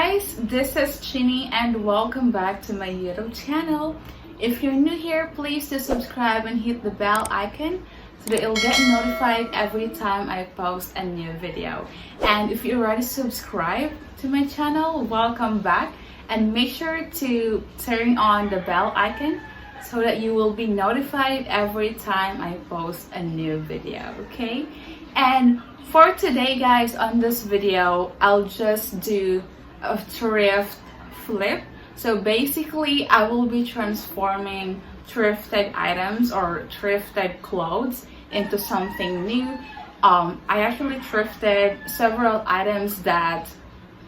guys, this is Chine and welcome back to my YouTube channel. If you're new here, please do subscribe and hit the bell icon so that you'll get notified every time I post a new video. And if you're already subscribed to my channel, welcome back, and make sure to turn on the bell icon so that you will be notified every time I post a new video, okay? And for today guys, on this video, I'll just do a thrift flip. So basically, I will be transforming thrifted items or thrifted clothes into something new. I actually thrifted several items that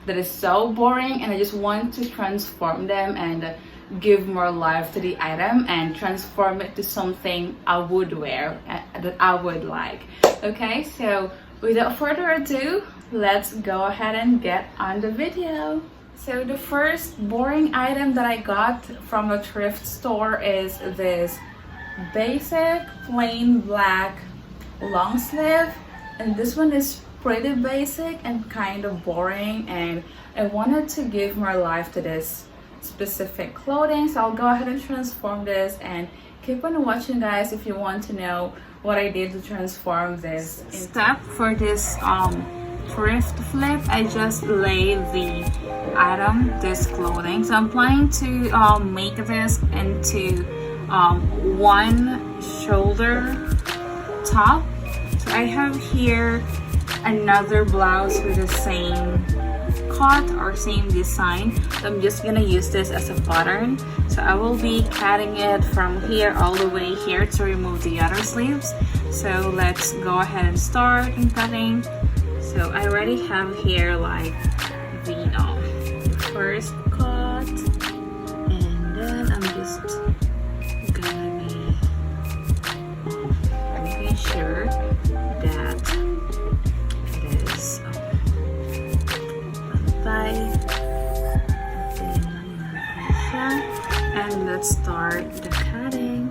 is so boring, and I just want to transform them and give more life to the item and transform it to something I would wear, that I would like. Okay, so without further ado, let's go ahead and get on the video. So the first boring item that I got from a thrift store is this basic plain black long sleeve, and this one is pretty basic and kind of boring, and I wanted to give more life to this specific clothing, so I'll go ahead and transform this, and keep on watching guys if you want to know what I did to transform this step. For this thrift flip, I just laid the item, this clothing, so I'm planning to make this into one shoulder top. So I have here another blouse with the same cut or same design, so I'm just gonna use this as a pattern. So I will be cutting it from here all the way here to remove the other sleeves. So let's go ahead and start in cutting. So I already have here like the first cut, and then I'm just gonna be making sure that it is and let's start the cutting.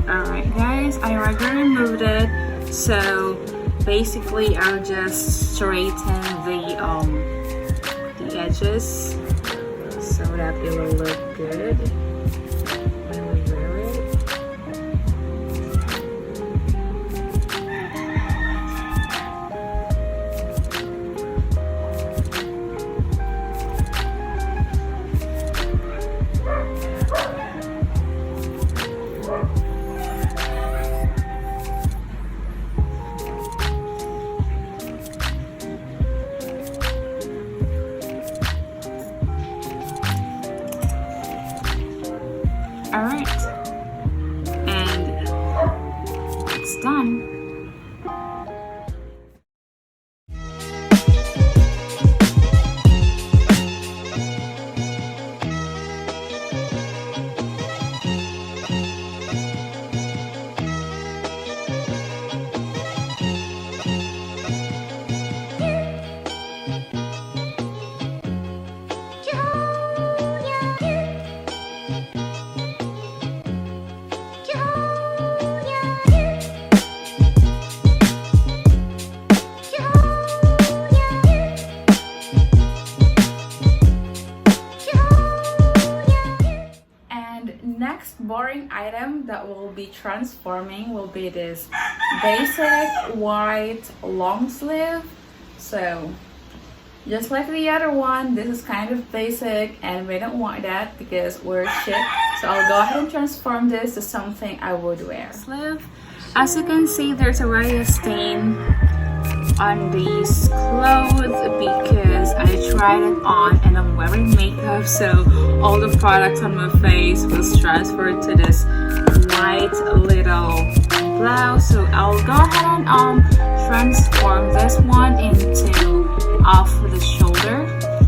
Alright guys, I already removed it, so basically I'll just straighten the edges so that it will look good when we wear it. Alright, and it's done. Next boring item that we'll be transforming will be this basic white long sleeve. So just like the other one, this is kind of basic and we don't want that because we're chic. So I'll go ahead and transform this to something I would wear. Sleeve. As you can see, there's already a stain on these clothes because I tried it on and I'm wearing makeup, so all the product on my face was transferred to this white little blouse. So I'll go ahead and transform this one into off the shoulder.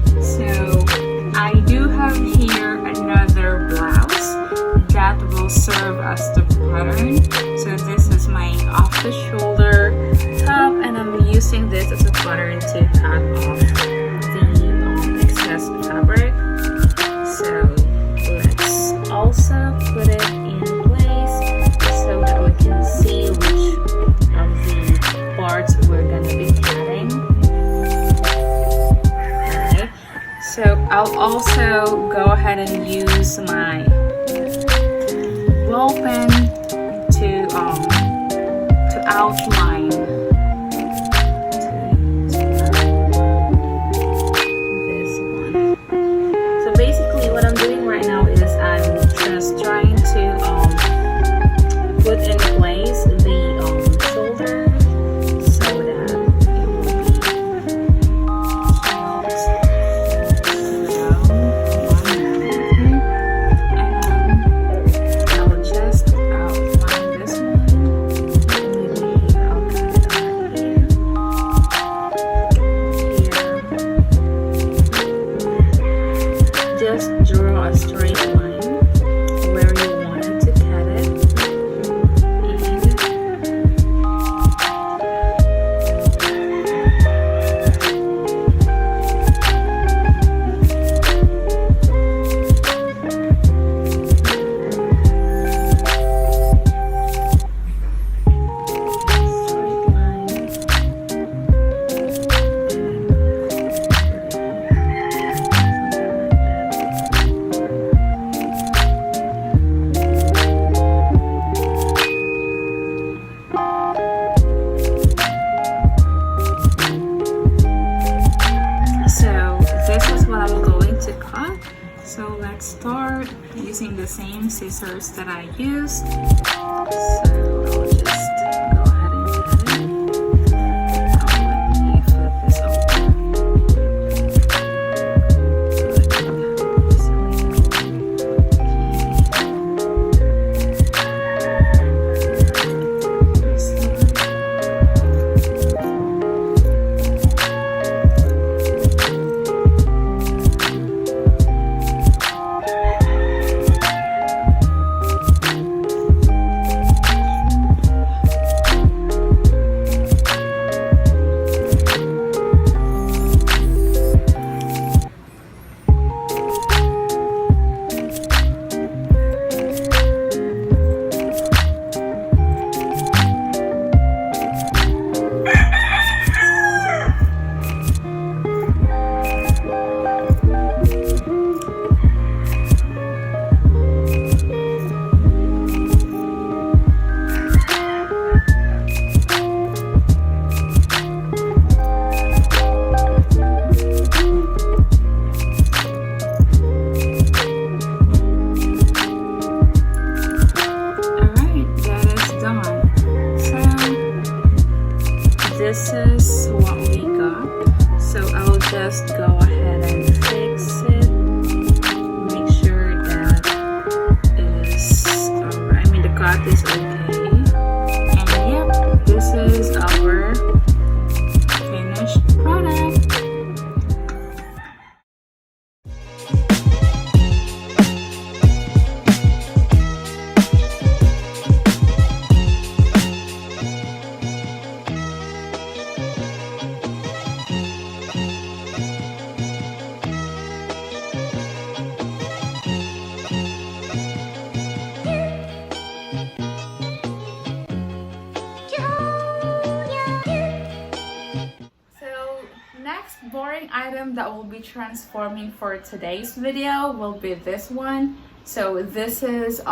serve as the pattern. So this is my off-the-shoulder top, and I'm using this as a pattern to cut off the excess fabric. So let's also put it in place so that we can see which of the parts we're going to be cutting. Alright, so I'll also go ahead and use my ball pen to outline this one. So basically what I'm doing right now is I'm just trying to put in place the shoulder so that it will be and I'll just outline this one. Maybe I'll cut that here. Just draw a straight line where you wanted to cut it. So let's start using the same scissors that I used. So I'll just go ahead and cut it. Now let me flip this over. This is what we got. So I'll just go ahead and fix it. Make sure that it is alright. I mean, the cut is okay. And yep, this is our finished product. Boring item that will be transforming for today's video will be this one. So this is a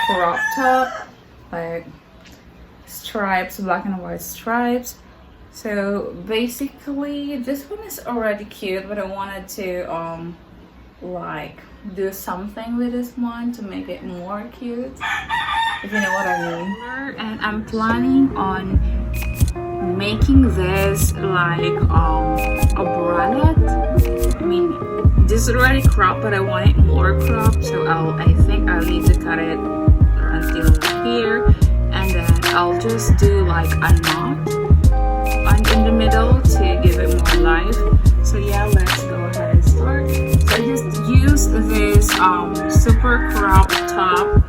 crop top, like stripes, black and white stripes. So basically this one is already cute, but I wanted to like do something with this one to make it more cute, if you know what I mean. And I'm planning on making this like a bralette. I mean, this is already cropped, but I want it more cropped, so I think I'll need to cut it until here, and then I'll just do like a knot in the middle to give it more life. So yeah, let's go ahead and start. So I just use this super crop top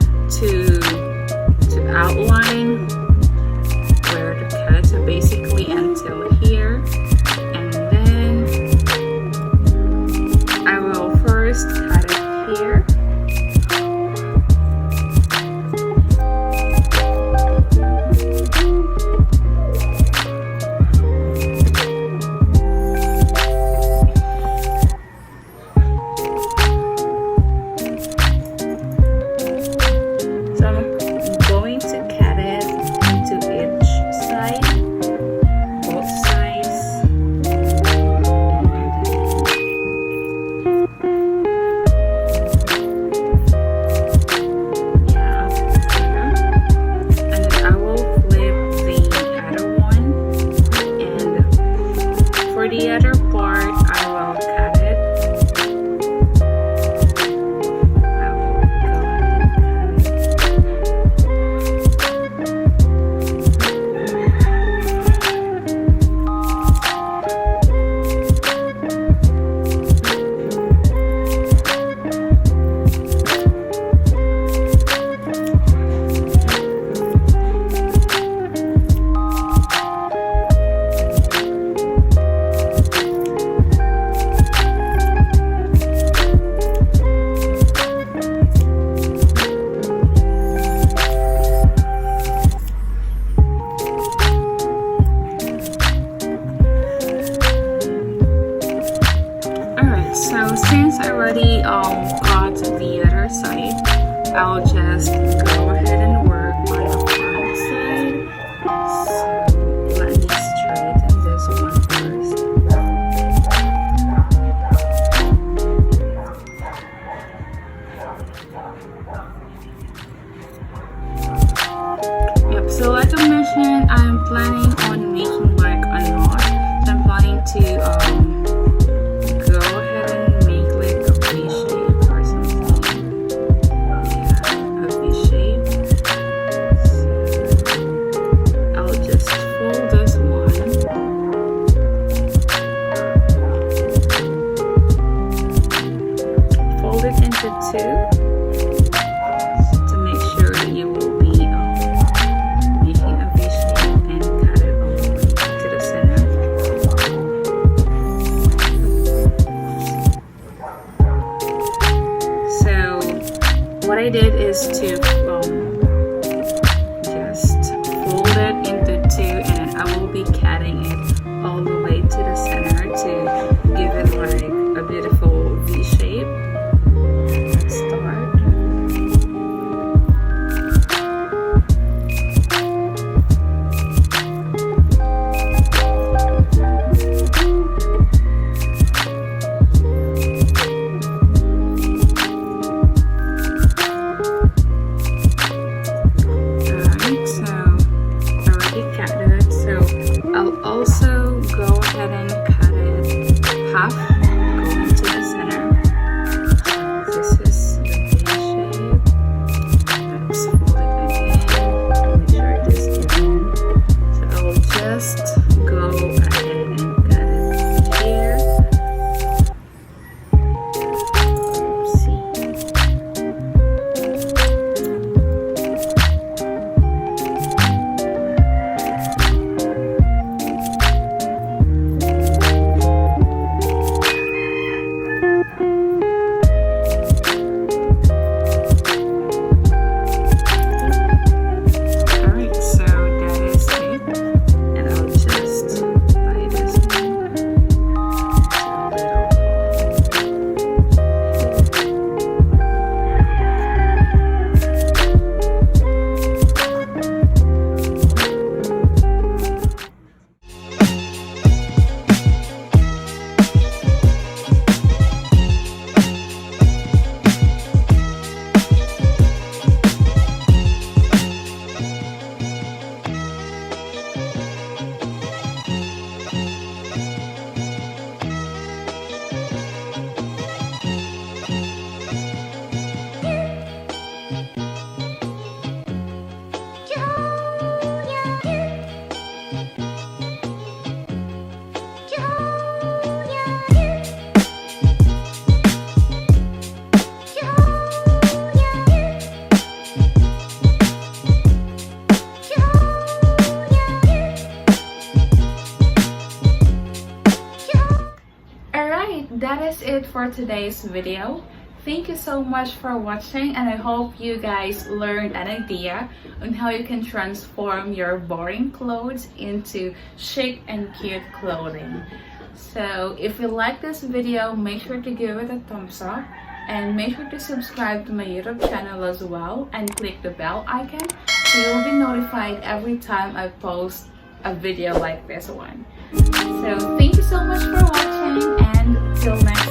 So since I already got the other side, I'll just go ahead and work on the front side. So let me straighten this one first. Yep, so like I mentioned, I'm planning on making like a knot. So I'm planning to go ahead and make like a V shape or something. Yeah, a V shape. So I'll just fold this one. Fold it into two to make sure that you will be making a V shape and cut it all the way to the center. So what I did is to just fold it into two, and then I will be cutting it all the way to the center to give it like a beautiful V shape. Let's start. I'll also go ahead and cut it half, going to the center. So this is the V shape. Let's fold it again. Make sure it is even. So I will just go ahead and cut it here. That is it for today's video. Thank you so much for watching, and I hope you guys learned an idea on how you can transform your boring clothes into chic and cute clothing. So if you like this video, make sure to give it a thumbs up, and make sure to subscribe to my YouTube channel as well, and click the bell icon so you'll be notified every time I post a video like this one. So thank you so much for watching, and till next time.